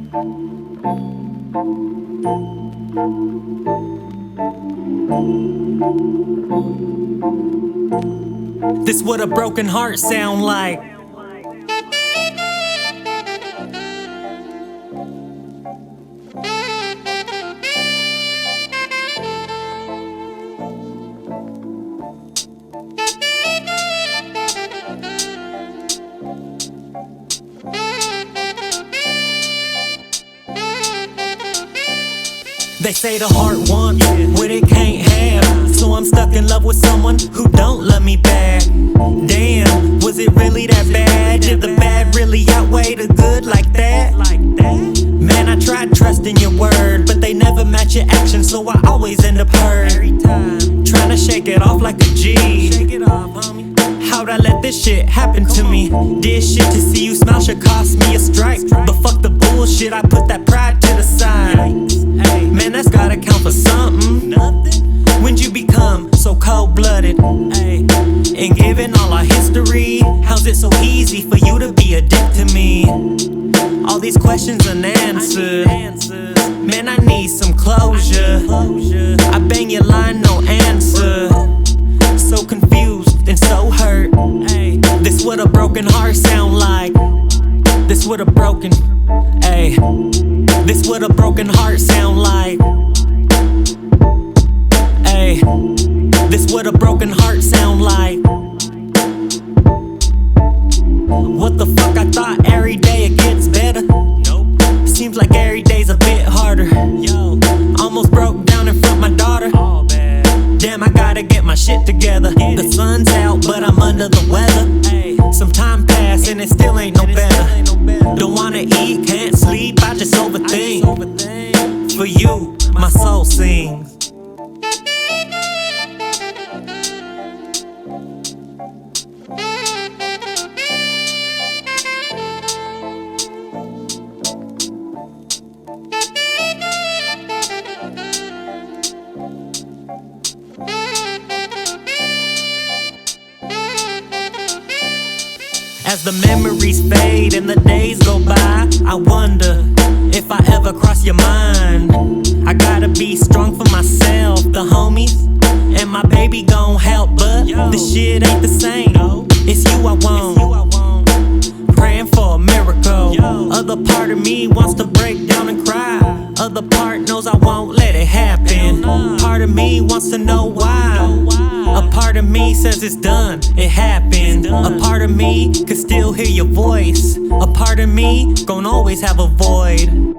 This what a broken heart sound like. They say the heart wants what it can't have, so I'm stuck in love with someone who don't love me back. Damn, was it really that bad? Did the bad really outweigh the good like that? Man, I tried trusting your word, but they never match your actions, so I always end up hurt. Trying to shake it off like a G. How'd I let this shit happen to me? Did shit to see you smile should cost me a strike. But fuck the bullshit, I put that pride to the side. Man, that's gotta count for something. When'd you become so cold-blooded? And given all our history, how's it so easy for you to be a dick to me? All these questions unanswered. Man, I need some closure. I bang your line, no answer. So confused and so hurt. This what a broken heart sound like. This what a broken, this what a broken heart sound like. This what a broken heart sound like. What the fuck, I thought every day it gets better. Seems like every day's a bit harder. Almost broke down in front of my daughter. Damn, I gotta get my shit together. The sun's out, but I'm under the weather. Some time passed and it still ain't no better. Don't wanna eat, can't sleep, I just overthink. For you, my soul sings. As the memories fade and the days go by, I wonder if I ever cross your mind. I gotta be strong for myself, the homies, and my baby gon' help, but the shit ain't the same. It's you I want, praying for a miracle. Other part of me wants to break down and cry. Other part knows I won't let it happen. Part of me wants to know why. A part of me says it's done, it happened. A part of me could still hear your voice. A part of me gon' always have a void.